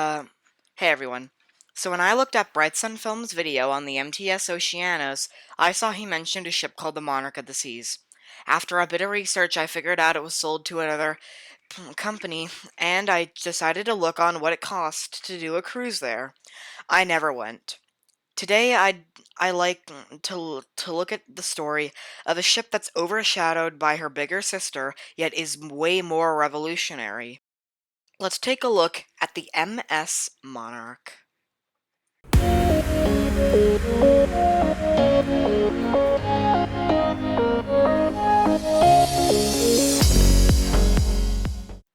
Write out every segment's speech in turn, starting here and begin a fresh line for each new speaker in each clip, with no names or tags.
Hey everyone. So when I looked up Brightsun Films' video on the MTS Oceanos, I saw he mentioned a ship called the Monarch of the Seas. After a bit of research, I figured out it was sold to another company, and I decided to look on what it cost to do a cruise there. I never went. Today, I like to look at the story of a ship that's overshadowed by her bigger sister, yet is way more revolutionary. Let's take a look at the MS Monarch.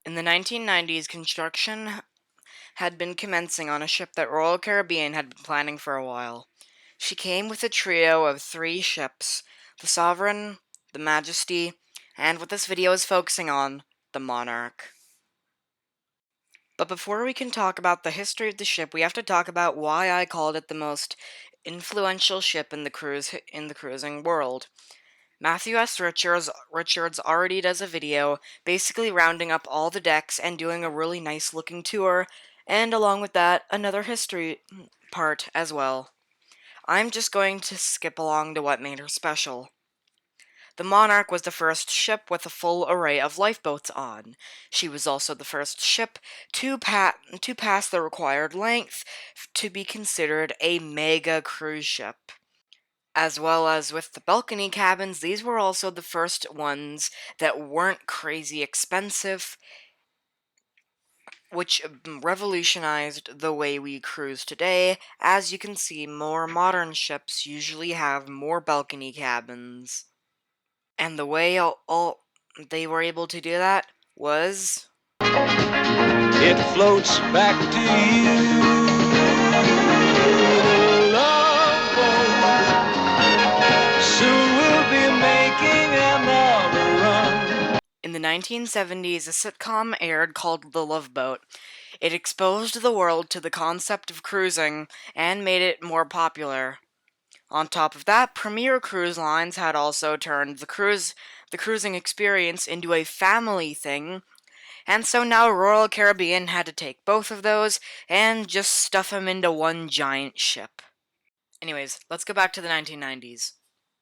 In the 1990s, construction had been commencing on a ship that Royal Caribbean had been planning for a while. She came with a trio of 3 ships: the Sovereign, the Majesty, and what this video is focusing on, the Monarch. But before we can talk about the history of the ship, we have to talk about why I called it the most influential ship in the cruising world. Matthew S. Richards already does a video basically rounding up all the decks and doing a really nice looking tour, and along with that, another history part as well. I'm just going to skip along to what made her special. The Monarch was the first ship with a full array of lifeboats on. She was also the first ship to pass the required length to be considered a mega cruise ship. As well as with the balcony cabins, these were also the first ones that weren't crazy expensive, which revolutionized the way we cruise today. As you can see, more modern ships usually have more balcony cabins. And the way all they were able to do that was...
It floats back to you. Soon we'll be making another run.
In the 1970s, a sitcom aired called The Love Boat. It exposed the world to the concept of cruising and made it more popular. On top of that, Premier Cruise Lines had also turned the cruising experience into a family thing, and so now Royal Caribbean had to take both of those and just stuff them into one giant ship. Anyways, let's go back to the 1990s.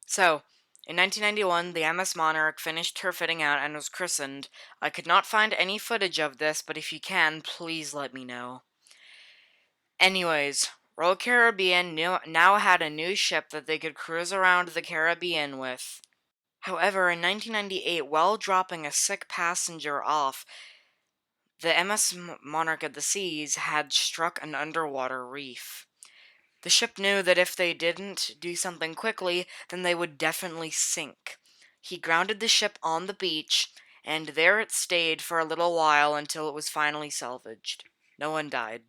So, in 1991, the MS Monarch finished her fitting out and was christened. I could not find any footage of this, but if you can, please let me know. Anyways, Royal Caribbean now had a new ship that they could cruise around the Caribbean with. However, in 1998, while dropping a sick passenger off, the MS Monarch of the Seas had struck an underwater reef. The ship knew that if they didn't do something quickly, then they would definitely sink. He grounded the ship on the beach, and there it stayed for a little while until it was finally salvaged. No one died.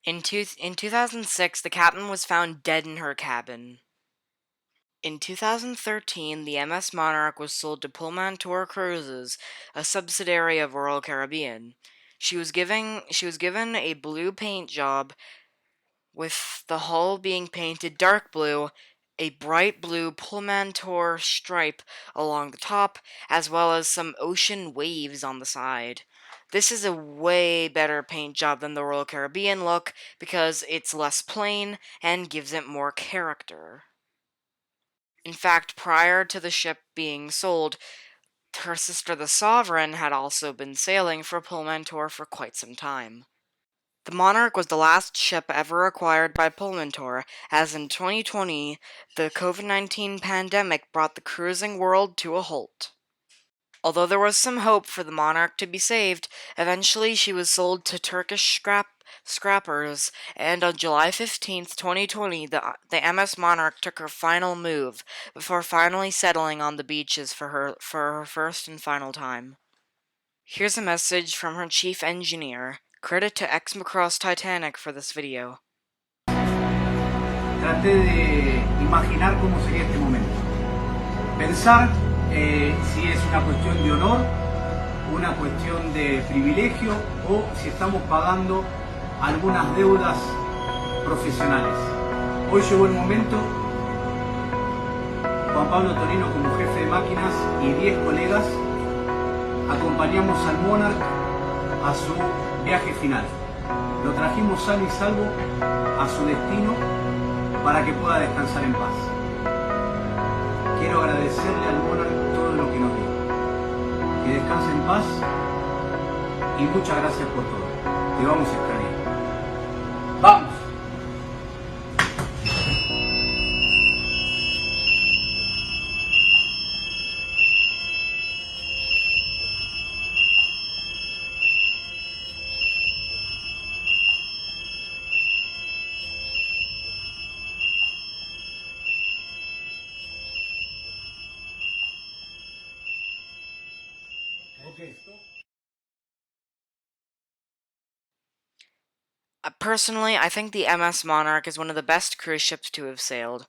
In 2006, the captain was found dead in her cabin. In 2013, the MS Monarch was sold to Pullmantur Cruises, a subsidiary of Royal Caribbean. She was given a blue paint job, with the hull being painted dark blue, a bright blue Pullmantur stripe along the top, as well as some ocean waves on the side. This is a way better paint job than the Royal Caribbean look because it's less plain and gives it more character. In fact, prior to the ship being sold, her sister the Sovereign had also been sailing for Pullmantur for quite some time. The Monarch was the last ship ever acquired by Pullmantur, as in 2020, the COVID-19 pandemic brought the cruising world to a halt. Although there was some hope for the Monarch to be saved, eventually she was sold to Turkish scrappers, and on July 15th, 2020, the MS Monarch took her final move, before finally settling on the beaches for her first and final time. Here's a message from her chief engineer. Credit to X-Macross Titanic for this video.
Traté de imaginar cómo sería este momento. Pensar si es una cuestión de honor, una cuestión de privilegio o si estamos pagando algunas deudas profesionales. Hoy llegó el momento. Juan Pablo Torino, como jefe de máquinas, y 10 colegas acompañamos al Monarch a su viaje final. Lo trajimos sano y salvo a su destino para que pueda descansar en paz. Quiero agradecerle al Monarch todo lo que nos dio. Que descanse en paz y muchas gracias por todo. Te vamos a extrañar. ¡Vamos! Okay.
Personally, I think the MS Monarch is one of the best cruise ships to have sailed.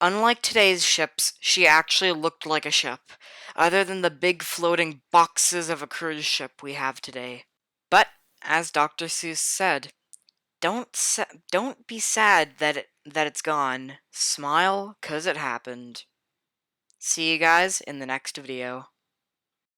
Unlike today's ships, she actually looked like a ship, other than the big floating boxes of a cruise ship we have today. But, as Dr. Seuss said, don't be sad that it's gone. Smile, 'cause it happened. See you guys in the next video.